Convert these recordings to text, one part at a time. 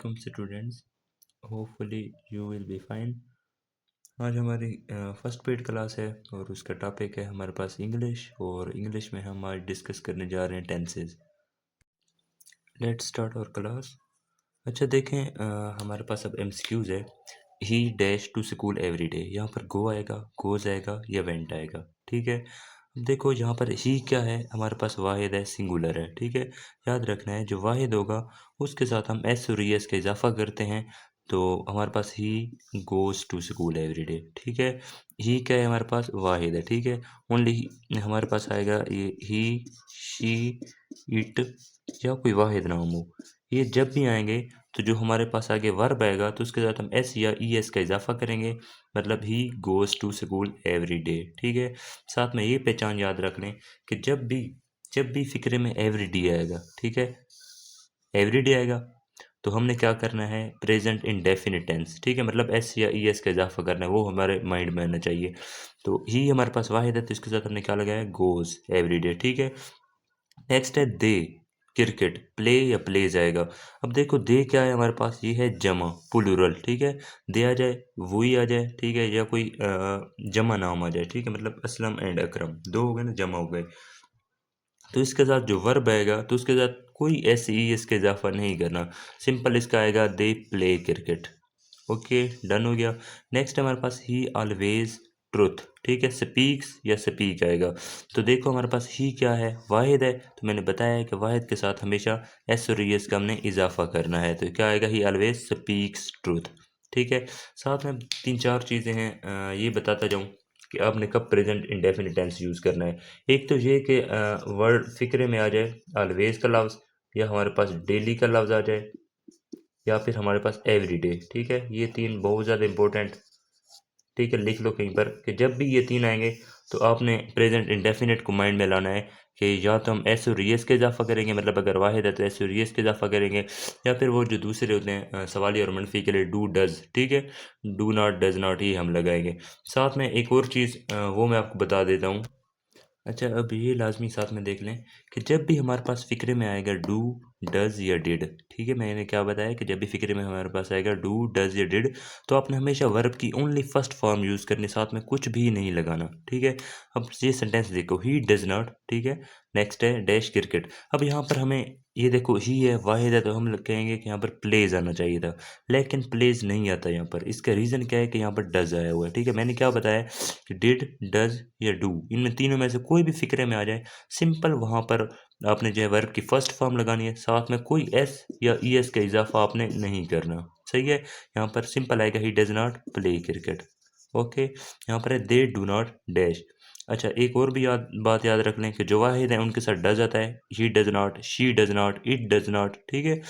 वालेकुम students. Hopefully you will be fine. आज हमारी फर्स्ट पीरियड क्लास है और उसका टॉपिक है हमारे पास इंग्लिश, और इंग्लिश में हम आज डिस्कस करने जा रहे हैं tenses. Let's start our class. अच्छा देखें, हमारे पास अब एमसीक्यूज है। He dash to school every day, यहाँ पर गो आएगा, गोज आएगा या वेंट आएगा। ठीक है, अब देखो यहाँ पर ही क्या है, हमारे पास वाहिद है, सिंगुलर है। ठीक है, याद रखना है जो वाहिद होगा उसके साथ हम एस और एस का इजाफा करते हैं, तो हमारे पास he goes to school every day. ठीक है, ही क्या है, हमारे पास वाहिद है। ठीक है, ओनली हमारे पास आएगा ये ही, शी, इट या कोई वाहिद नाम हो। ये जब भी आएंगे तो जो हमारे पास आगे वर्ब आएगा तो उसके साथ हम एस या ई एस का इजाफा करेंगे, मतलब he goes to school every day. ठीक है, साथ में ये पहचान याद रख लें कि जब भी फिक्रे में एवरी डे आएगा, ठीक है, एवरी डे आएगा तो हमने क्या करना है, प्रेजेंट इंडेफिनिट टेंस। ठीक है, मतलब एस या ई एस का इजाफा करना है, वो हमारे माइंड में आना चाहिए। तो ही हमारे पास वाहिद है तो इसके साथ हमने क्या लगाया, गोज़ एवरी डे। ठीक है, नेक्स्ट है दे, क्रिकेट, प्ले या प्लेज आएगा। अब देखो दे क्या है हमारे पास, ये है जमा, प्लूरल। ठीक है, दे आ जाए, वही आ जाए, ठीक है, या कोई जमा नाम आ जाए। ठीक है, मतलब असलम एंड अकरम दो हो गए ना, जमा हो गए। तो इसके साथ जो वर्ब आएगा तो उसके साथ कोई एस ई इसके इजाफा नहीं करना, सिंपल इसका आएगा they play cricket. Okay, done हो गया। नेक्स्ट हमारे पास ही ऑलवेज ट्रुथ। ठीक है, स्पीक्स या स्पीक आएगा। तो देखो हमारे पास ही क्या है, वाहिद है, तो मैंने बताया है कि वाहिद के साथ हमेशा एस और एस का हमने इजाफा करना है, तो क्या आएगा, ही ऑलवेज स्पीक्स ट्रुथ। ठीक है, साथ में तीन चार चीज़ें हैं, ये बताता जाऊँ कि आपने कब प्रेजेंट इंडेफिनिट टेंस यूज़ करना है। एक तो ये कि वर्ड फिक्रे में आ जाए ऑलवेज का लफ्ज़, या हमारे पास डेली का लफ्ज़ आ जाए, या फिर हमारे पास एवरीडे। ठीक है, ये तीन बहुत ज़्यादा इंपॉर्टेंट, ठीक है, लिख लो कहीं पर कि जब भी ये तीन आएंगे तो आपने प्रेजेंट इंडेफिनिट को माइंड में लाना है कि या तो हम एस और एस के इजाफा करेंगे, मतलब अगर वाहिद है तो एस और एस के इजाफा करेंगे, या फिर वो जो दूसरे होते हैं सवाली और मनफी के लिए डू डज। ठीक है, डू नॉट, डज नॉट ही हम लगाएंगे। साथ में एक और चीज़ वो मैं आपको बता देता हूँ। अच्छा, अब ये लाजमी साथ में देख लें कि जब भी हमारे पास फ़िक्रे में आएगा डू, डज़ या डिड, ठीक है, मैंने क्या बताया कि जब भी फ़िक्रे में हमारे पास आएगा डू, डज़ या डिड, तो आपने हमेशा वर्ब की ओनली फर्स्ट फॉर्म यूज़ करनी, साथ में कुछ भी नहीं लगाना। ठीक है, अब ये सेंटेंस देखो, ही डज़ नॉट। ठीक है, नेक्स्ट है डैश क्रिकेट। अब यहाँ पर हमें ये देखो ही है, वाहिद है, तो हम कहेंगे कि यहाँ पर प्लेज आना चाहिए था, लेकिन प्लेज नहीं आता यहाँ पर। इसका रीज़न क्या है कि यहाँ पर डज़ आया हुआ है। ठीक है, मैंने क्या बताया कि डिड, डज या डू, इनमें तीनों में से कोई भी फिक्रे में आ जाए, सिंपल वहाँ पर आपने जो है वर्ब की फर्स्ट फॉर्म लगानी है, साथ में कोई एस या ई एस का इजाफा आपने नहीं करना। सही है, यहाँ पर सिंपल आएगा he does not play cricket. Okay, यहाँ पर है दे डू नॉट डैश। अच्छा, एक और भी बात याद रख लें कि जो वाहिद है उनके साथ डज आता है, he does not, she does not, it does not. ठीक है,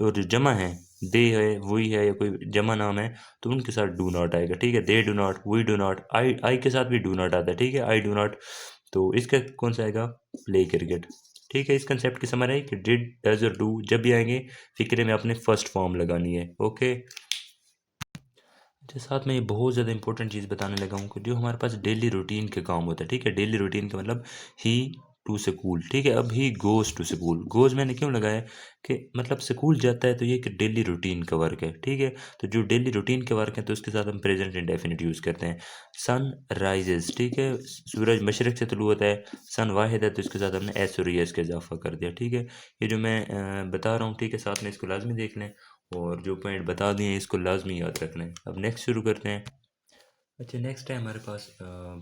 और जो जमा है, दे है, वही है, या कोई जमा नाम है, तो उनके साथ डू नॉट आएगा। ठीक है, they do not, we do not, I के साथ भी डू नॉट आता है। ठीक है, आई डू नॉट, तो इसका कौन सा आएगा, प्ले क्रिकेट। ठीक है, इस कंसेप्ट की समझ आई कि डिड, डज और डू जब भी आएंगे फिक्रे में अपने फर्स्ट फॉर्म लगानी है। ओके, अच्छा, साथ में ये बहुत ज़्यादा इंपॉर्टेंट चीज़ बताने लगा हूँ कि जो हमारे पास डेली रूटीन के काम होता है। ठीक है, डेली रूटीन का मतलब ही टू स्कूल। ठीक है, अब he goes to school, goes मैंने क्यों लगाया कि मतलब स्कूल जाता है, तो ये कि डेली रूटीन का वर्क है। ठीक है, तो जो डेली रूटीन के वर्क है तो उसके साथ हम प्रेजेंट इंडेफिनिट यूज़ करते हैं। सन राइजेज, ठीक है, सूरज मशरक से तुलू होता है, सन वाहिद है तो इसके साथ हमने एस और एस का इजाफा कर दिया। ठीक है, ये जो मैं बता रहा हूँ, ठीक है, साथ में इसको लाजमी देख लें, और जो पॉइंट बता दिए हैं इसको लाजमी याद रखना है। अब नेक्स्ट शुरू करते हैं। अच्छा, नेक्स्ट है हमारे पास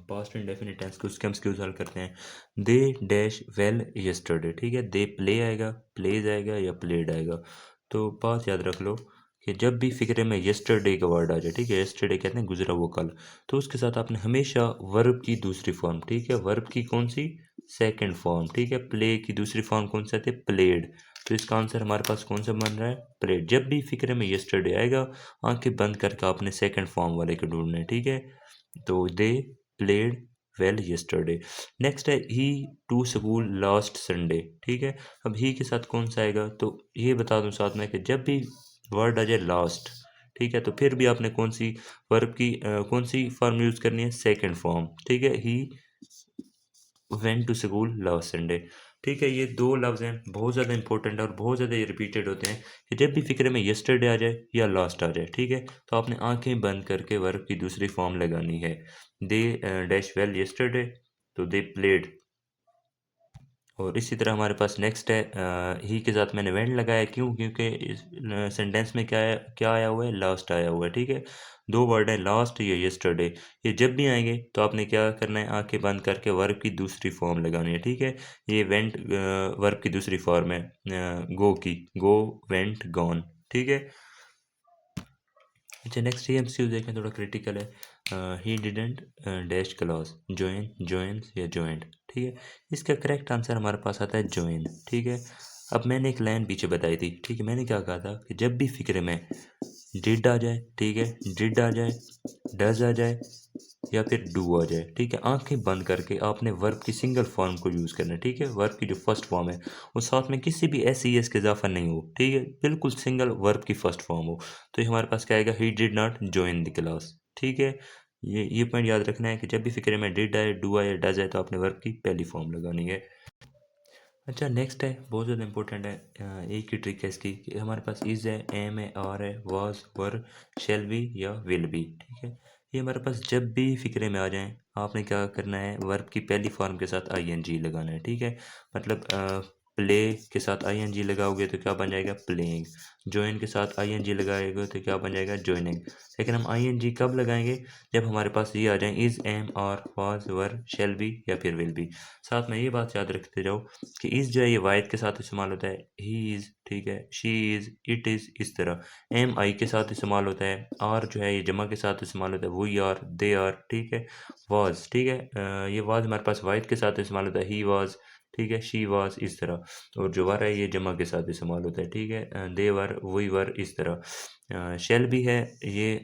पास्ट इंडेफिनिट टेंस के, उसके हम स्क्यूज हल करते हैं। They dash well yesterday. ठीक है, दे प्ले आएगा, प्लेज आएगा या प्लेड आएगा। तो बात याद रख लो कि जब भी फिक्रे में यस्टरडे का वर्ड आ जाए, ठीक है, यस्टरडे कहते हैं गुजरा वो कल, तो उसके साथ आपने हमेशा वर्ब की दूसरी फॉर्म, ठीक है, वर्ब की कौन सी, सेकंड फॉर्म। ठीक है, प्ले की दूसरी फॉर्म कौन सा थे, प्लेड, तो इसका आंसर हमारे पास कौन सा बन रहा है, प्लेड। जब भी फिक्रे में यस्टरडे आएगा, आंखें बंद करके आपने सेकंड फॉर्म वाले को ढूंढना है। ठीक है, तो they played well yesterday. Next है ही टू स्कूल लास्ट संडे। ठीक है, अब ही के साथ कौन सा आएगा, तो ये बता दूं साथ में कि जब भी वर्ड आ जाए लास्ट, ठीक है, तो फिर भी आपने कौन सी वर्ब की कौन सी फॉर्म यूज करनी है, सेकंड फॉर्म। ठीक है, he went to school last Sunday. ठीक है, ये दो लफ्ज़ हैं, बहुत ज़्यादा इंपॉर्टेंट है और बहुत ज़्यादा ये रिपीटेड होते हैं कि जब भी फिक्र में यस्टरडे आ जाए या लास्ट आ जाए, ठीक है, तो आपने आंखें बंद करके वर्ब की दूसरी फॉर्म लगानी है। दे डैश वेल यस्टरडे, तो दे प्लेड। और इसी तरह हमारे पास नेक्स्ट है ही के साथ मैंने वेंट लगाया, क्यों? क्योंकि इस सेंटेंस में क्या आया हुआ है? लास्ट आया हुआ है, ठीक है। दो वर्ड है, लास्ट या यस्टरडे। ये जब भी आएंगे तो आपने क्या करना है? आंखें बंद करके वर्ब की दूसरी फॉर्म लगानी है, ठीक है। ये वेंट वर्ब की दूसरी फॉर्म है गो की, गो, वेंट, गॉन, ठीक है। अच्छा, नेक्स्ट ये एमसीक्यू देखें, थोड़ा क्रिटिकल है। He didn't dash clause, join, joins या जॉइंट, ठीक है। इसका करेक्ट आंसर हमारे पास आता है जॉइन, ठीक है। अब मैंने एक लाइन पीछे बताई थी, ठीक है, मैंने क्या कहा था कि जब भी फिक्र में डिड आ जाए, ठीक है, डिड आ जाए, डज आ जाए या फिर डू आ जाए, ठीक है, आंखें बंद करके आपने वर्ब की सिंगल फॉर्म को यूज़ करना है, ठीक है। वर्ब की जो फर्स्ट फॉर्म है वो साथ में किसी भी एस ई एस का इजाफा नहीं हो, ठीक है, बिल्कुल सिंगल वर्ब की फर्स्ट फॉर्म हो। तो ये हमारे पास क्या आएगा? He did not join the class, ठीक है। ये पॉइंट याद रखना है कि जब भी फिक्र में डिड आए, डू आए, डज आए तो आपने वर्ब की पहली फॉर्म लगानी है। अच्छा, नेक्स्ट है, बहुत ज़्यादा इंपॉर्टेंट है। एक ही ट्रिक है इसकी कि हमारे पास इज़ है, एम है, आर है, वाज, वर, शैल बी या विल बी, ठीक है। ये हमारे पास जब भी फिक्रे में आ जाएं, आपने क्या करना है? वर्ब की पहली फॉर्म के साथ आई एन जी लगाना है, ठीक है। मतलब प्ले के साथ आई एन जी लगाओगे तो क्या बन जाएगा? प्लेइंग। जॉइन के साथ आई एन जी लगाएगा तो क्या बन जाएगा? जॉइनिंग। लेकिन हम आई एन जी कब लगाएंगे? जब हमारे पास ये आ जाए is, am, are, was, were, shall be या फिर विल बी। साथ में ये बात याद रखते जाओ कि इस जो है ये वाहिद के साथ इस्तेमाल होता है, ही इज़, ठीक है, शी इज़, इट इज़, इस तरह। एम आई के साथ इस्तेमाल होता है, आर जो है ये जमा के साथ इस्तेमाल होता है, वी आर, दे आर, ठीक है। वाज, ठीक है, ये वाज हमारे पास वाहिद के साथ इस्तेमाल होता है, ही वाज, ठीक है, शी वाज, इस तरह। और जो वर है ये जमा के साथ इस्तेमाल होता है, ठीक है, दे वर, वी वर, इस तरह। शेल भी है, ये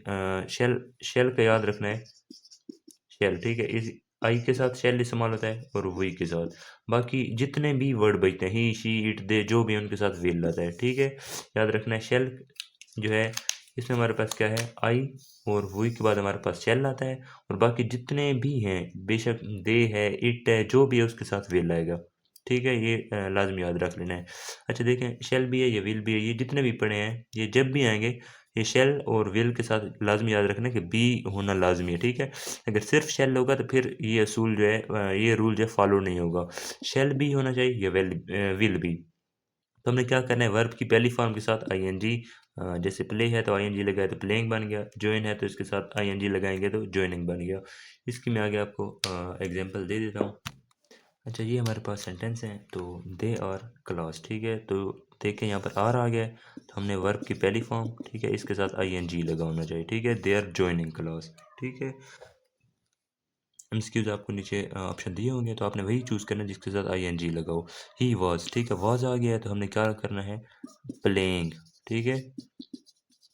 शेल, शेल का याद रखना है, शेल, ठीक है, इस आई के साथ शेल इस्तेमाल होता है और वी के साथ। बाकी जितने भी वर्ड बचते हैं, ही, शी, इट, दे, जो भी है उनके साथ विल आता है, ठीक है। याद रखना है शेल जो है इसमें हमारे पास क्या है? आई और वी के बाद हमारे पास शेल आता है। और बाकी जितने भी हैं, बेशक दे है, इट है, जो भी है उसके साथ विल आएगा, ठीक है। ये लाजमी याद रख लेना है। अच्छा देखें, शेल भी है, ये विल भी है, ये जितने भी पढ़े हैं ये जब भी आएंगे ये शेल और विल के साथ लाजमी याद रखना है कि बी होना लाजमी है, ठीक है। अगर सिर्फ शेल होगा तो फिर ये असूल जो है ये रूल जो है फॉलो नहीं होगा। शेल भी होना चाहिए या विल भी। तो हमने क्या करना है? वर्ब की पहली फॉर्म के साथ आई एन जी, जैसे प्ले है तो आई एन जी लगाए तो प्लेइंग बन गया, जॉइन है तो इसके साथ आई एन जी लगाएंगे तो जॉइनिंग बन गया। इसकी मैं आगे आपको एग्जांपल दे देता हूँ। अच्छा, ये हमारे पास सेंटेंस हैं, तो दे आर क्लास, ठीक है। तो देखें यहाँ पर आर आ गया है, तो हमने वर्ब की पहली फॉर्म, ठीक है, इसके साथ आई एन जी लगा होना चाहिए, ठीक है। दे आर जॉइनिंग क्लास, ठीक है। एमसीक्यूज आपको नीचे ऑप्शन दिए होंगे तो आपने वही चूज़ करना है जिसके साथ आई एन जी लगाओ। ही वॉज, ठीक है, वॉज आ गया है तो हमने क्या करना है? प्लेइंग, ठीक है।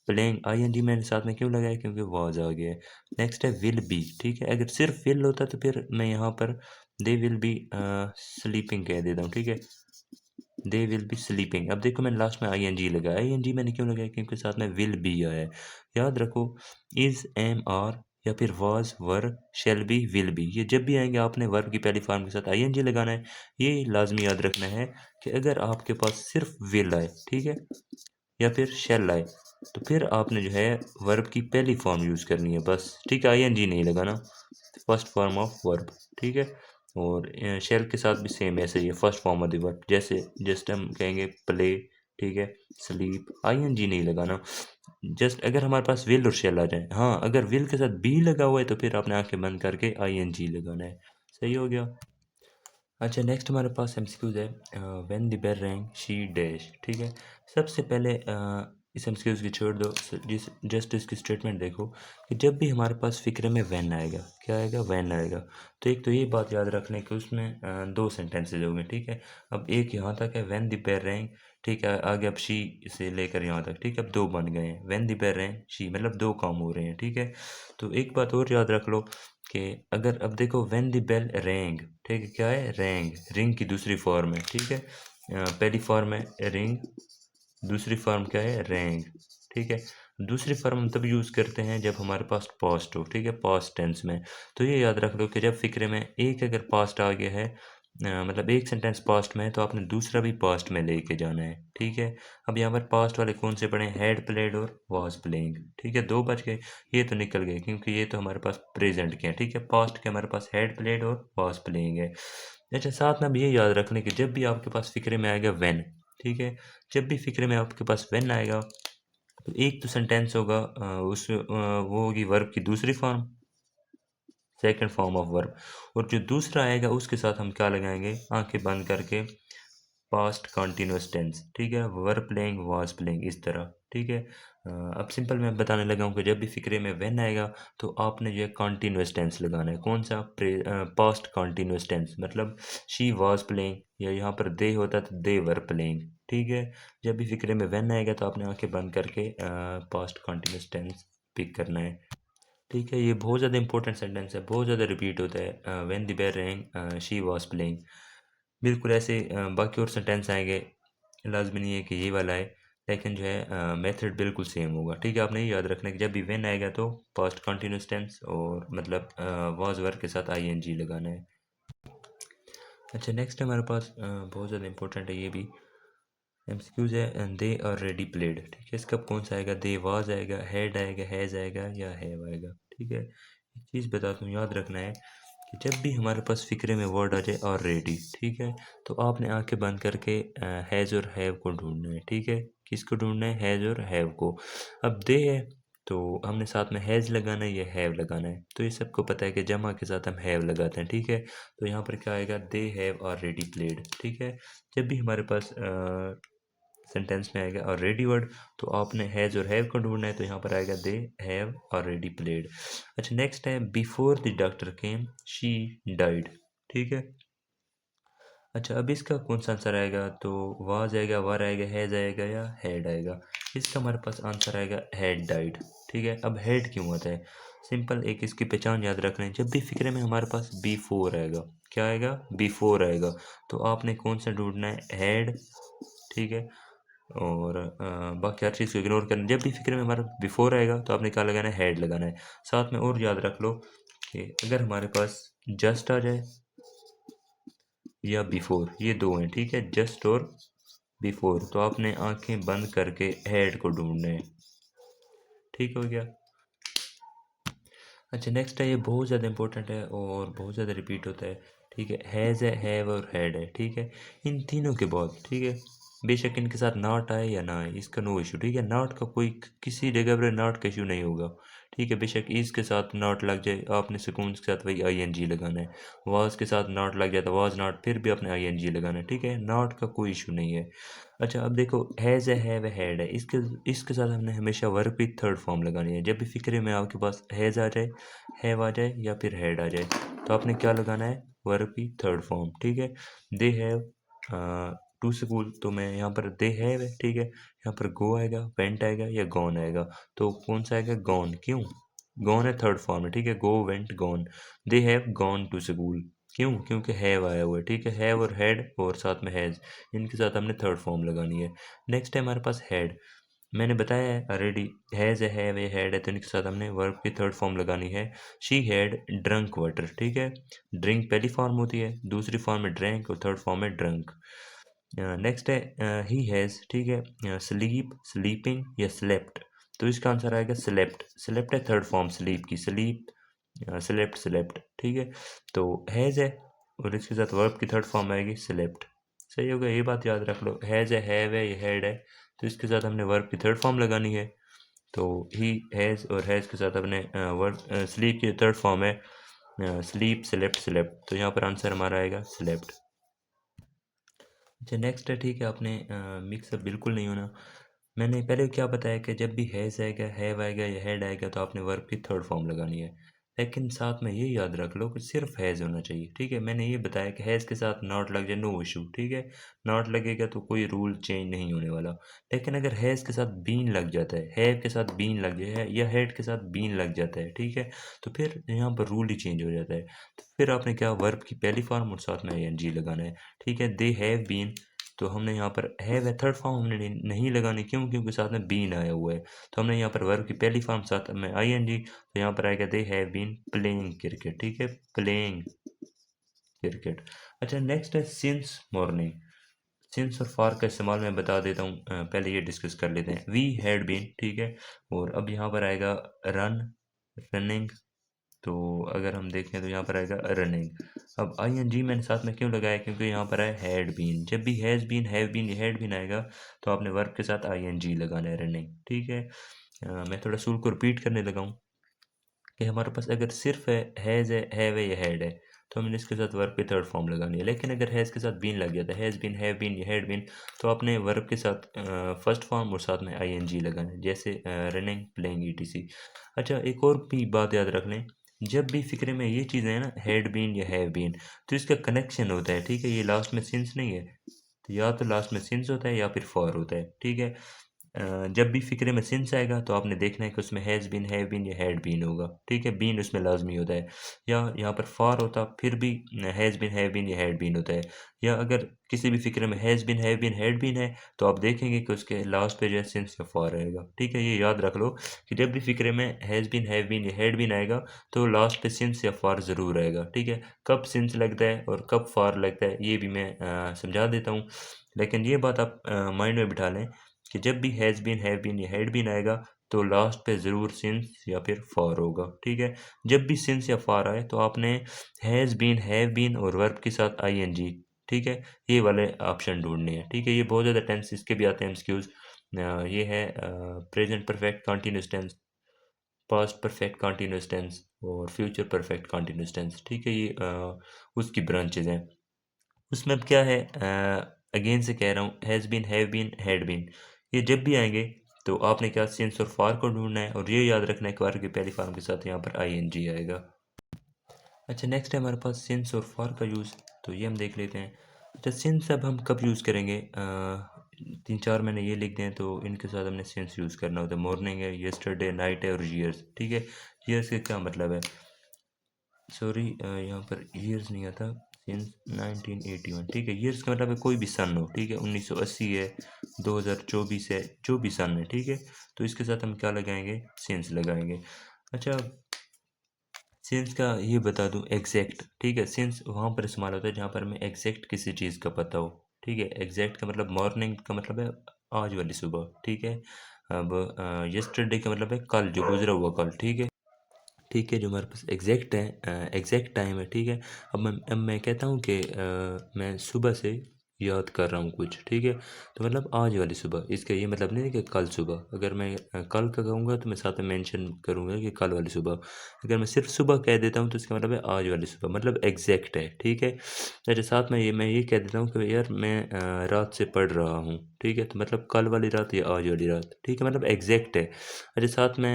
प्लेइंग आई एन जी मैंने साथ में क्यों लगाया? क्योंकि वॉज आ गया है। नेक्स्ट है विल बी, ठीक है। अगर सिर्फ विल होता तो फिर मैं यहाँ पर दे विल बी स्लीपिंग कह देता हूँ, ठीक है। They will be sleeping. अब देखो मैंने लास्ट में आई एन जी लगाया, आई एन जी मैंने क्यों लगाया? क्योंकि साथ में विल बी आया है। याद रखो, इज, एम, आर या फिर was, were, shall B, will be, ये जब भी आएंगे आपने वर्ब की पहली फॉर्म के साथ आई एन जी लगाना है। ये लाजमी याद रखना है कि अगर आपके पास सिर्फ विल आए, ठीक है, या फिर शैल आए, तो फिर आपने जो है वर्ब की पहली फॉर्म यूज़ करनी है बस, ठीक है। आई एन जी नहीं लगाना, फर्स्ट फॉर्म ऑफ वर्ब, ठीक है। और शेल के साथ भी सेम ऐसे ही है, first form of the verb, जैसे जस्ट हम कहेंगे प्ले, ठीक है, स्लीप, आई एन जी नहीं लगाना। जस्ट अगर हमारे पास विल और शेल आ जाए, हाँ, अगर विल के साथ बी लगा हुआ है तो फिर आपने आंखें बंद करके आई एन जी लगाना है। सही हो गया। अच्छा, नेक्स्ट हमारे पास एमसीक्यूज है, when the bell rang she dash, ठीक है। सबसे पहले इस एमसीक्यूज की छोड़ दो, जिस जस्ट इसकी स्टेटमेंट देखो कि जब भी हमारे पास फिक्रे में वैन आएगा, क्या आएगा? वैन आएगा। तो एक तो ये बात याद रख लें कि उसमें दो सेंटेंसेज होंगे, ठीक है। अब एक यहाँ तक है व्हेन द बेल रैंग, ठीक है, आगे अब शी से लेकर यहाँ तक, ठीक है, अब दो बन गए हैं, when the bell rang she, मतलब दो काम हो रहे हैं, ठीक है। तो एक बात और याद रख लो कि अगर अब देखो व्हेन द बेल रैंग, ठीक है, क्या है? रैंग, रिंग की दूसरी फॉर्म है, ठीक है। पहली फॉर्म है रिंग, दूसरी फॉर्म क्या है? रैंग, ठीक है। दूसरी फॉर्म हम तब यूज़ करते हैं जब हमारे पास पास्ट हो, ठीक है, पास्ट टेंस में। तो ये याद रख लो कि जब फिक्रे में एक अगर पास्ट आ गया है मतलब एक सेंटेंस पास्ट में है तो आपने दूसरा भी पास्ट में लेके जाना है, ठीक है। अब यहाँ पर पास्ट वाले कौन से पढ़े, हैड प्लेड और वाज प्लेइंग, ठीक है। दो बच गए, ये तो निकल गए क्योंकि ये तो हमारे पास प्रेजेंट के हैं, ठीक है। पास्ट के हमारे पास हैड प्लेड और वाज प्लेइंग है। अच्छा, साथ में अब ये याद रखने कि जब भी आपके पास फिक्रे में आएगा व्हेन, ठीक है, जब भी फिक्रे में आपके पास व्हेन आएगा तो एक तो सेंटेंस होगा वो होगी वर्ब की दूसरी form, second form of verb, और जो दूसरा आएगा उसके साथ हम क्या लगाएंगे, आंखें बंद करके पास्ट कंटिन्यूस टेंस, ठीक है, वर प्लेइंग वाज प्लेइंग, इस तरह, ठीक है। अब सिंपल मैं बताने लगा हूँ कि जब भी फिक्रे में व्हेन आएगा तो आपने जो है कंटिन्यूस टेंस लगाना है। कौन सा, पास्ट कंटिन्यूस टेंस, मतलब शी वाज प्लेइंग, या यहाँ पर दे होता तो दे वर प्लेइंग, ठीक है। जब भी फिक्रे में व्हेन आएगा तो आपने आंखें बंद करके पास्ट कंटिन्यूस टेंस पिक करना है, ठीक है। ये बहुत ज़्यादा इंपॉर्टेंट सेंटेंस है, बहुत ज़्यादा रिपीट होता है, when the bell rang she was playing. बिल्कुल ऐसे बाकी और सेंटेंस आएंगे, लाजमी नहीं है कि ये वाला है, लेकिन जो है मेथड बिल्कुल सेम होगा, ठीक है। आपने ये याद रखना है कि जब भी व्हेन आएगा तो पास्ट कंटिन्यूस टेंस और मतलब वाज वर्ब के साथ आईएनजी लगाना है। अच्छा, नेक्स्ट है हमारे पास बहुत ज़्यादा इंपॉर्टेंट है ये भी, एमसीक्यूज है, दे आर रेडी प्लेड, ठीक है। इसका कौन सा आएगा, दे वाज आएगा, हैड आएगा, हैज़ आएगा, या हैव आएगा, ठीक है। एक चीज़ बताता हूँ, याद रखना है कि जब भी हमारे पास फिक्रे में वर्ड आ जाए और रेडी, ठीक है, तो आपने आंखें बंद करके हैज़ और हैव को ढूंढना है, ठीक है। किसको ढूंढना है, हैज़ और हैव को। अब दे है तो हमने साथ में हैज़ लगाना है या हैव लगाना है, तो ये सबको पता है कि जमा के साथ हम हैव लगाते हैं, ठीक है। तो यहाँ पर क्या आएगा, दे हैव ऑलरेडी प्लेड, ठीक है। जब भी हमारे पास सेंटेंस में आएगा ऑलरेडी वर्ड तो आपने हैज़ और हैव को ढूंढना है, तो यहाँ पर आएगा दे हैव ऑलरेडी प्लेड। अच्छा, नेक्स्ट है before the doctor came she died, ठीक है। अच्छा, अब इसका कौन सा आंसर आएगा, तो वाज आएगा, वर आएगा, हैज़ आएगा, या हैड आएगा। इसका हमारे पास आंसर आएगा हैड डाइड, ठीक है। अब हैड क्यों आता है, सिंपल एक इसकी पहचान याद रखना है, जब भी फिक्रे में हमारे पास बी फोर आएगा, क्या आएगा, बी फोर आएगा, तो आपने कौन सा ढूंढना है, हैड, ठीक है। और बाकी हर चीज़ को इग्नोर करना, जब भी फिक्र में हमारा बिफोर आएगा तो आपने क्या लगाना है, हेड लगाना है। साथ में और याद रख लो कि अगर हमारे पास जस्ट आ जाए या बिफोर, ये दो हैं, ठीक है, जस्ट और बिफोर, तो आपने आंखें बंद करके हेड को ढूंढना है, ठीक हो गया। अच्छा, नेक्स्ट है, ये बहुत ज़्यादा इंपॉर्टेंट है और बहुत ज़्यादा रिपीट होता है, ठीक है। हैज़ है, हैव और हैड है, ठीक है। इन तीनों के बाद, ठीक है, बेशक इनके साथ नॉट आए या ना आए, इसका नो इशू, ठीक है। नॉट का कोई किसी जगह पर नॉट का इशू नहीं होगा, ठीक है। बेशक इस के साथ नॉट लग जाए, आपने सुकून के साथ वही आईएनजी लगाना है। वाज के साथ नॉट लग जाए तो वाज नॉट, फिर भी आपने आईएनजी लगाना है, ठीक है। नॉट का कोई इशू नहीं है। अच्छा, अब देखो, हैज़ है, हैव है, हैड है, इसके इसके साथ हमने हमेशा वर्ब की थर्ड फॉर्म लगानी है। जब भी फिक्रे में आपके पास हैज़ आ जाए, हैव आ जाए या फिर हैड आ जाए, तो आपने क्या लगाना है, वर्ब की थर्ड फॉर्म, ठीक है। दे हैव टू स्कूल, तो मैं यहाँ पर दे हैव है, ठीक है। यहाँ पर गो आएगा, वेंट आएगा, या गॉन आएगा, तो कौन सा आएगा, गॉन, क्यों, गॉन है थर्ड फॉर्म है, ठीक है। Go, went, gone, they have gone to school, क्यों, क्योंकि हैव आया हुआ है, ठीक है। हैव और हैड और साथ में हैज़, इनके साथ हमने थर्ड फॉर्म लगानी है। नेक्स्ट है हमारे पास हैड, मैंने बताया है ऑलरेडी, हैज़ है, हैव है, हैड है, तो इनके साथ हमने वर्ब की थर्ड फॉर्म लगानी है। शी हैड ड्रंक वाटर, ठीक है। ड्रिंक पहली फॉर्म होती है, दूसरी फॉर्म है ड्रैंक और थर्ड फॉर्म है ड्रंक। नेक्स्ट है ही हैज़, ठीक है, स्लीप, स्लीपिंग, या स्लेप्ट, तो इसका आंसर आएगा स्लेप्ट, स्लेप्ट है थर्ड फॉर्म स्लीप की, स्लीप, स्लेप्ट, स्लेप्ट, ठीक है। तो हैज़ है और इसके साथ वर्ब की थर्ड फॉर्म आएगी स्लेप्ट, सही होगा। ये बात याद रख लो, हैज़ है, हैव है, ये हैड है, तो इसके साथ हमने वर्ब की थर्ड फॉर्म लगानी है। तो ही हैज़ और हैज़ के साथ अपने वर्ब स्लीप की थर्ड फॉर्म है स्लीप, स्लेप्ट, स्लेप्ट, तो यहाँ पर आंसर हमारा आएगा स्लेप्ट। अच्छा, नेक्स्ट है, ठीक है, आपने मिक्सअप बिल्कुल नहीं होना। मैंने पहले क्या बताया कि जब भी हैज़ आएगा, हैव आएगा या हैड आएगा तो आपने वर्ब की थर्ड फॉर्म लगानी है, लेकिन साथ में ये याद रख लो कि सिर्फ हैज़ होना चाहिए, ठीक है। मैंने ये बताया कि हैज़ के साथ नॉट लग जाए, नो इशू, ठीक है। नॉट लगेगा तो कोई रूल चेंज नहीं होने वाला, लेकिन अगर हैज़ के साथ बीन लग जाता है, हैव के साथ बीन लग जाए या हैड के साथ बीन लग जाता है, ठीक है, तो फिर यहाँ पर रूल ही चेंज हो जाता है। तो फिर आपने क्या, वर्ब की पहली फॉर्म और साथ में आईएनजी लगाना है, ठीक है। दे हैव बीन, तो हमने यहाँ पर हैव है थर्ड फॉर्म हमने नहीं लगानी, क्यों, क्योंकि साथ में बीन आया हुआ है, तो हमने यहाँ पर वर्ब की पहली फॉर्म साथ में आईएनजी, तो यहाँ पर आएगा they have been playing cricket, ठीक है, प्लेइंग। क्रिकेट। अच्छा नेक्स्ट है सिंस मॉर्निंग। सिंस और फॉर का इस्तेमाल मैं बता देता हूँ, पहले ये डिस्कस कर लेते हैं। वी हैड बीन, ठीक है, और अब यहाँ पर आएगा रन, रनिंग। तो अगर हम देखें तो यहाँ पर आएगा रनिंग। अब आई एन जी मैंने साथ में क्यों लगाया, क्योंकि यहाँ पर है हैड बीन। जब भी हैज़ बीन, हैव बीन या हैड बीन आएगा तो आपने वर्ब के साथ आई एन जी लगाना है, रनिंग, ठीक है। मैं थोड़ा सूल को रिपीट करने लगा हूँ कि हमारे पास अगर सिर्फ हैज़ है, हैव है या हैड है, तो हमने इसके साथ वर्ब की थर्ड फॉर्म लगानी है। लेकिन अगर हैज़ के साथ बीन लग गया था, हैज़ बीन, हैव बीन या हैड बीन, तो आपने वर्ब के साथ फर्स्ट फॉर्म और साथ में आई एन जी लगाना है, जैसे running, playing, E T C. अच्छा एक और भी बात याद रख लें, जब भी फिक्रे में ये चीज़ें हैं ना, हैड बीन या हैव बीन, तो इसका कनेक्शन होता है, ठीक है। ये लास्ट में सिंस नहीं है, तो या तो लास्ट में सिंस होता है या फिर फॉर होता है, ठीक है। जब भी फ़िक्रे में सिंस आएगा तो आपने देखना है कि उसमें हैज़ बीन, हैव बीन या हैड बीन होगा, ठीक है। बीन उसमें लाज़मी होता है। या यहाँ पर फॉर होता फिर भी हैज़ बीन, हैव बीन या हैड बीन होता है। या अगर किसी भी फ़िक्रे में has been, have been, had been है, तो आप देखेंगे कि उसके लास्ट पे जो है सिंस या फॉर रहेगा, ठीक है। ये याद रख लो कि जब भी फ़िक्रे में हैज़ बीन, हैव बीन या हैड बीन आएगा तो लास्ट पे सिंस या फॉर ज़रूर रहेगा, ठीक है। कब सिंस लगता है और कब फॉर लगता है ये भी मैं समझा देता हूँ। लेकिन ये बात आप माइंड में बिठा लें कि जब भी हैज़ बीन, हैव बीन या हैड बीन आएगा तो लास्ट पे ज़रूर सिंस या फिर फॉर होगा, ठीक है। जब भी सिंस या फॉर आए तो आपने हैज़ बीन, हैव बीन और वर्ब के साथ आई एन जी, ठीक है, ये वाले ऑप्शन ढूंढने हैं, ठीक है। ये बहुत ज़्यादा टेंस इसके भी आते हैं एमसीक्यूज। ये है present perfect continuous tense, past perfect continuous tense और फ्यूचर परफेक्ट कंटिन्यूस टेंस, ठीक है। ये उसकी ब्रांचेज हैं। उसमें अब क्या है, अगेन से कह रहा हूँ, has been, have been, had been, ये जब भी आएंगे तो आपने क्या सिंस और फार को ढूंढना है, और ये याद रखना है कि फार की पहली फॉर्म के साथ यहाँ पर आई एन जी आएगा। अच्छा नेक्स्ट है हमारे पास सिंस और फार का यूज़, तो ये हम देख लेते हैं। अच्छा सिंस अब हम कब यूज़ करेंगे, तीन चार मैंने ये लिख दिए हैं, तो इनके साथ हमने सिंस यूज़ करना होता है। मॉर्निंग है, यस्टरडे, नाइट है और ईयर्स, ठीक है। ईयर्स का क्या मतलब है, सॉरी यहाँ पर ईयर्स नहीं आता, सिंस 1981, ठीक है। ईयर्स का मतलब है कोई भी सन हो, ठीक है। 1980 है, 2024 है, जो भी सन है, ठीक है। तो इसके साथ हम क्या लगाएंगे, सिंस लगाएंगे। अच्छा सिंस का ये बता दूं एग्जैक्ट, ठीक है। सिंस वहाँ पर इस्तेमाल होता है जहाँ पर हमें एग्जैक्ट किसी चीज़ का पता हो, ठीक है। एग्जैक्ट का मतलब मॉर्निंग का मतलब है आज वाली सुबह, ठीक है। अब यस्टरडे का मतलब है कल, जो गुजरा हुआ कल, ठीक है। ठीक है, जो हमारे पास एग्जैक्ट है, एग्जैक्ट टाइम है, ठीक है। अब मैं कहता हूँ कि मैं सुबह से याद कर रहा हूँ कुछ, ठीक है। तो मतलब आज वाली सुबह, इसका ये मतलब नहीं है कि कल सुबह। अगर मैं कल का कहूँगा तो मैं साथ में मेंशन करूँगा कि कल वाली सुबह। अगर मैं सिर्फ सुबह कह देता हूँ तो इसका मतलब है आज वाली सुबह, मतलब एग्जैक्ट है, ठीक है। अच्छा साथ में ये कह देता हूँ कि यार मैं रात से पढ़ रहा हूँ, ठीक है। तो मतलब कल वाली रात या आज वाली रात, ठीक है, मतलब एग्जैक्ट है। अच्छा साथ में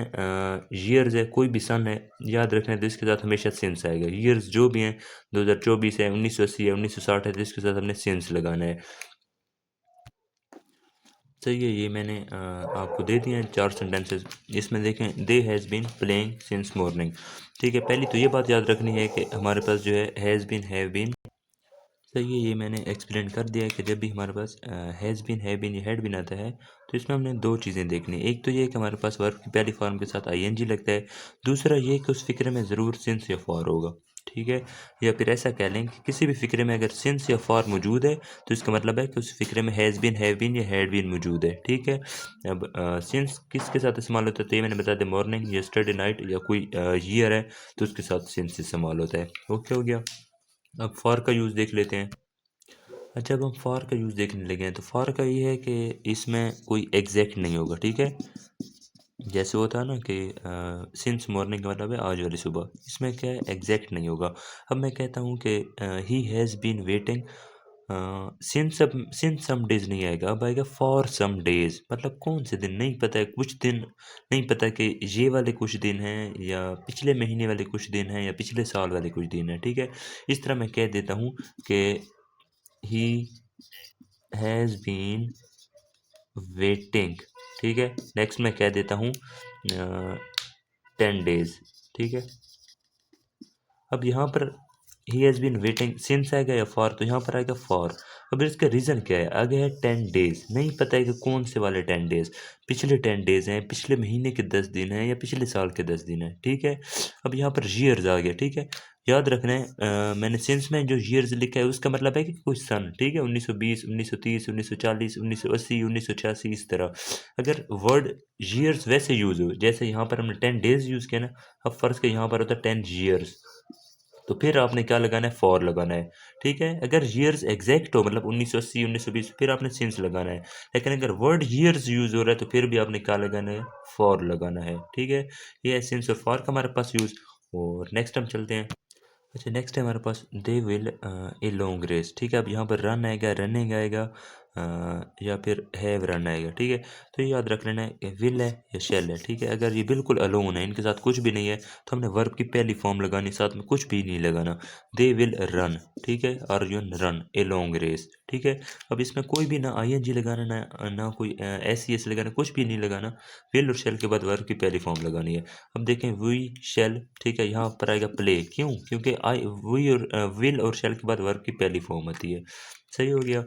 ईयर्स है, कोई भी सन है, याद रखना है तो इसके साथ हमेशा सिंस आएगा। ईयर्स जो भी हैं, 2024 है, 1980 है, 1960 है, तो इसके साथ हमने सिंस लगाना है। सही है, ये मैंने आपको दे दिए हैं चार सेंटेंसेस। इसमें देखें, they has been playing since morning, ठीक है। पहली तो ये बात याद रखनी है कि हमारे पास जो है हैज़ बीन, हैव बीन, सही है, ये मैंने एक्सप्लेन कर दिया है कि जब भी हमारे पास हैज़ बीन, हैव बीन या हैड बीन आता है तो इसमें हमने दो चीज़ें देखनी है। एक तो ये कि हमारे पास वर्ब की पहली फॉर्म के साथ आई एन जी लगता है। दूसरा ये कि उस फिक्रे में ज़रूर सिंस या फॉर होगा, ठीक है। या फिर ऐसा कह लें कि किसी भी फिक्रे में अगर सिंस या फॉर मौजूद है तो इसका मतलब है कि उस फिक्रे में हैज़ बीन, हैव बीन या हैड बीन मौजूद है, ठीक है। अब सिंस किसके साथ इस्तेमाल होता है, तो ये मैंने बता दिया, मॉर्निंग, यस्टरडे, नाइट या कोई ईयर है तो उसके साथ सिंस इस्तेमाल होता है। ओके हो गया। अब फॉर का यूज़ देख लेते हैं। अच्छा अब हम फॉर का यूज़ देखने लगे हैं, तो फॉर का ये है कि इसमें कोई एग्जैक्ट नहीं होगा, ठीक है। जैसे होता है ना कि सिंस मॉर्निंग का मतलब है आज वाली सुबह, इसमें क्या है, एग्जैक्ट नहीं होगा। अब मैं कहता हूँ कि he has been waiting since some days नहीं आएगा, अब आएगा फॉर सम डेज, मतलब कौन से दिन नहीं पता है, कुछ दिन नहीं पता कि ये वाले कुछ दिन हैं या पिछले महीने वाले कुछ दिन हैं या पिछले साल वाले कुछ दिन हैं, ठीक है। इस तरह मैं कह देता हूँ कि ही हैज़ बीन वेटिंग, ठीक है। नेक्स्ट मैं कह देता हूँ 10 डेज, ठीक है। अब यहाँ पर he has been waiting since आएगा या फॉर, तो यहाँ पर आएगा फॉर। अब इसका रीज़न क्या है, आगे है 10 डेज, नहीं पता है कि कौन से वाले 10 डेज, पिछले 10 डेज हैं, पिछले महीने के 10 दिन हैं, या पिछले साल के 10 दिन हैं, ठीक है। अब यहाँ पर ईयर्स आ गया, ठीक है। याद रखना है मैंने सिंस में जो ईयर्स लिखा है उसका मतलब है कि कोई सन, ठीक है, 1920, 1930, 1940, 1980, 1986, इस तरह। अगर वर्ड ईयर्स वैसे यूज़ हो जैसे यहाँ पर हमने 10 डेज यूज़ किया ना, अब फर्ज के यहाँ पर होता है 10 ईयर्स, तो फिर आपने क्या लगाना है, फॉर लगाना है, ठीक है। अगर ईयर्स एग्जैक्ट हो मतलब 1980, 1920, फिर आपने सिंस लगाना है। लेकिन अगर वर्ड ईयर्स यूज़ हो रहा है तो फिर भी आपने क्या लगाना है, फॉर लगाना है, ठीक है। ये है सिंस और फॉर का हमारे पास यूज़। और नेक्स्ट हम चलते हैं। अच्छा, नेक्स्ट है हमारे पास they will a long race, ठीक है। अब यहाँ पर रन आएगा, रनिंग आएगा, या फिर हैव रन आएगा, ठीक है। तो ये याद रख लेना है, विल है या शेल है, ठीक है। अगर ये बिल्कुल अलोन है, इनके साथ कुछ भी नहीं है, तो हमने वर्ब की पहली फॉर्म लगानी, साथ में कुछ भी नहीं लगाना। दे विल रन, ठीक है, और you run a long race, ठीक है। अब इसमें कोई भी ना आई एन जी लगाना, ना कोई एस सी एस लगाना, कुछ भी नहीं लगाना। विल और शेल के बाद वर्ब की पहली फॉर्म लगानी है। अब देखें वी शेल, ठीक है, यहाँ पर आएगा प्ले, क्यों, क्योंकि आई वी और विल और शेल के बाद वर्ब की पहली फॉर्म आती है। सही हो गया।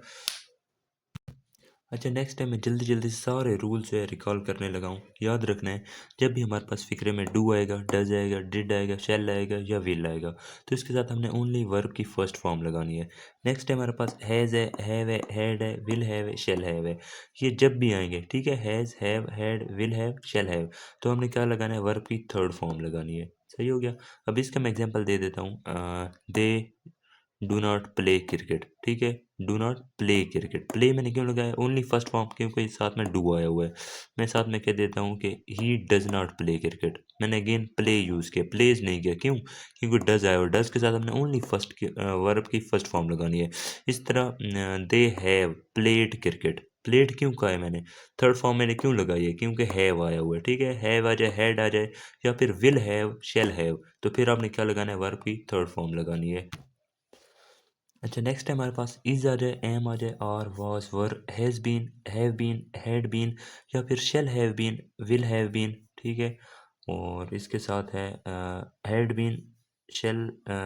अच्छा, नेक्स्ट टाइम मैं जल्दी जल्दी से सारे रूल जो है रिकॉल करने लगा हूँ। याद रखना है, जब भी हमारे पास फिक्रे में डू आएगा, डज आएगा, डिड आएगा, शेल आएगा या विल आएगा, तो इसके साथ हमने ओनली वर्ब की फर्स्ट फॉर्म लगानी है। नेक्स्ट टाइम हमारे पास हैज़ है, हैव है, हैड है, विल हैव है, शेल हैव है। ये जब भी आएंगे, ठीक है, has, have, had, will have, shall have, तो हमने क्या लगाना है, वर्ब की थर्ड फॉर्म लगानी है। सही हो गया। अब इसका मैं एग्जाम्पल दे देता हूँ। दे डू नॉट प्ले क्रिकेट, ठीक है, do not play cricket. Play मैंने क्यों लगाया, ओनली फर्स्ट फॉर्म, क्योंकि साथ में डू आया हुआ है। मैं साथ में कह देता हूँ कि he does not play cricket, मैंने अगेन प्ले यूज़ किया, प्लेज नहीं किया, क्यों, क्योंकि डज आया, और डज के साथ हमने ओनली फर्स्ट की वर्ब की फर्स्ट फॉर्म लगानी है। इस तरह they have played cricket, played क्यों कहा है मैंने, थर्ड फॉर्म मैंने क्यों लगाई है, क्योंकि हैव आया हुआ है, ठीक है। हैव आ जाए, हैड आ जाए, या फिर विल हैव, शेल हैव, तो फिर आपने क्या लगाना है, वर्ब की थर्ड फॉर्म लगानी है। अच्छा, नेक्स्ट है हमारे पास इज आ जाए, एम आ जाए, are, was, were, has been, have been, had been, या फिर shall have been, will have been, ठीक है। और इसके साथ है had been, shall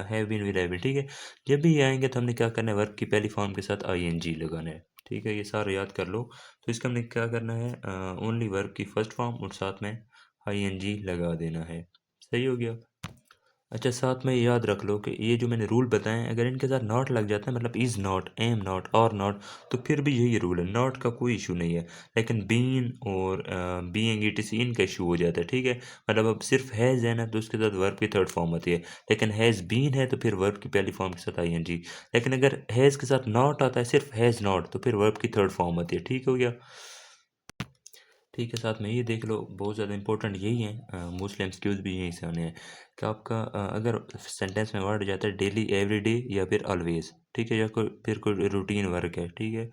have been, will have been, ठीक है। जब भी ये आएंगे तो हमने क्या करना है, वर्ब की पहली फॉर्म के साथ आई एन जी लगाना है, ठीक है। ये सारा याद कर लो। तो इसका हमने क्या करना है, ओनली वर्ब की फर्स्ट फॉर्म और साथ में आई एन जी लगा देना है। सही हो गया। अच्छा, साथ में याद रख लो कि ये जो मैंने रूल बताए हैं, अगर इनके साथ नॉट लग जाता है, मतलब इज़ नॉट, एम नॉट, और नॉट, तो फिर भी यही रूल है, नॉट का कोई इशू नहीं है। लेकिन बीन और बीइंग, ईटीसी, इनका इशू हो जाता है, ठीक है। मतलब अब सिर्फ हैज़ है ना, तो उसके साथ वर्ब की थर्ड फॉर्म आती है। लेकिन हैज़ बीन है तो फिर वर्ब की पहली फॉर्म के साथ आई एन जी। लेकिन अगर हैज़ के साथ नॉट आता है, सिर्फ हैज़ नॉट, तो फिर वर्ब की थर्ड फॉर्म आती है, ठीक हो गया। ठीक है, साथ में ये देख लो, बहुत ज़्यादा इंपॉर्टेंट यही है, मोस्टली एमसीक्यूज़ भी यहीं से आने हैं कि आपका अगर सेंटेंस में वर्ड जाता है डेली, एवरीडे, या फिर ऑलवेज, ठीक है, या कोई फिर कोई रूटीन वर्क है, ठीक है,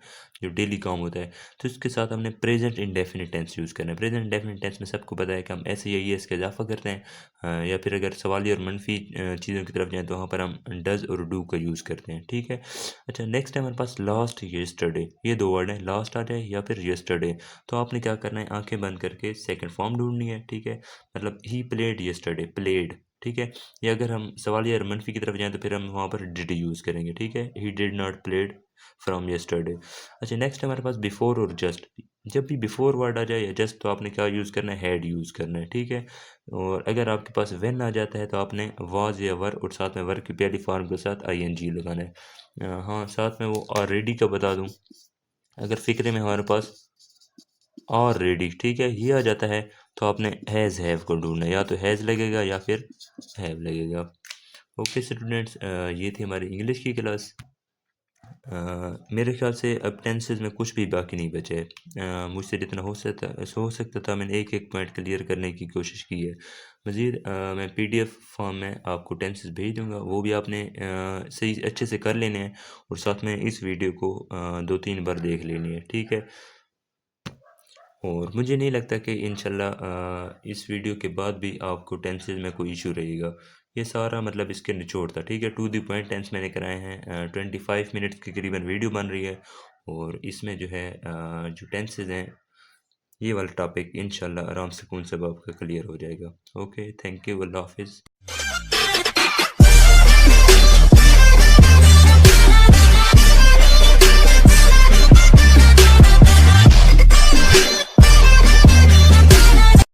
जो डेली काम होता है, तो इसके साथ हमने प्रेजेंट इंडेफिनिट टेंस यूज़ करना है। प्रेजेंट इंडेफिनिट टेंस में सबको पता है कि हम ऐसे या एस का इजाफा करते हैं, या फिर अगर सवाली और मनफी चीज़ों की तरफ जाएँ तो वहाँ पर हम डज और डू का यूज़ करते हैं, ठीक है। अच्छा, नेक्स्ट है हमारे पास लास्ट, येस्टरडे, ये दो वर्ड हैं, लास्ट आ जाए या फिर येस्टरडे। तो आपने क्या करना है, आंखें बंद करके सेकंड फॉर्म ढूंढनी है, ठीक है। मतलब ही प्लेड यस्टरडे, प्लेड, ठीक है। या अगर हम सवालिया या मनफी की तरफ जाएं तो फिर हम वहाँ पर डिड यूज़ करेंगे, ठीक है, he did not played from yesterday. अच्छा, नेक्स्ट है हमारे पास बिफोर और जस्ट। जब भी बिफोर वर्ड आ जाए या जस्ट, तो आपने क्या यूज़ करना है, हैड यूज़ करना है, ठीक है। और अगर आपके पास वेन आ जाता है तो आपने वाज या वर, और साथ में वर की पहली फॉर्म के साथ आई एन जी लगाना है। हाँ, साथ में वो ऑलरेडी का बता दूँ, अगर फिक्रे में हमारे पास और रेडी, ठीक है, ये आ जाता है, तो आपने हैज़, हैव को ढूंढना है, या तो हैज़ लगेगा या फिर हैव लगेगा। ओके स्टूडेंट्स, ये थी हमारी इंग्लिश की क्लास। मेरे ख्याल से अब टेंसेज में कुछ भी बाकी नहीं बचे है। मुझसे जितना हो सकता था मैंने एक एक पॉइंट क्लियर करने की कोशिश की है। मज़ीद मैं पीडीएफ फॉर्म में आपको टेंसेज भेज दूंगा, वो भी आपने सही अच्छे से कर लेने हैं, और साथ में इस वीडियो को 2-3 बार देख लेनी है, ठीक है। और मुझे नहीं लगता कि इंशाल्लाह इस वीडियो के बाद भी आपको टेंसेज में कोई इशू रहेगा। ये सारा मतलब इसके निचोड़ था, ठीक है। टू द पॉइंट टेंस मैंने कराए हैं, 25 मिनट्स की करीबन वीडियो बन रही है, और इसमें जो है जो टेंसेज हैं, ये वाला टॉपिक इंशाल्लाह आराम सुकून से आपका क्लियर हो जाएगा। ओके, थैंक यू, अल्लाह हाफिज़।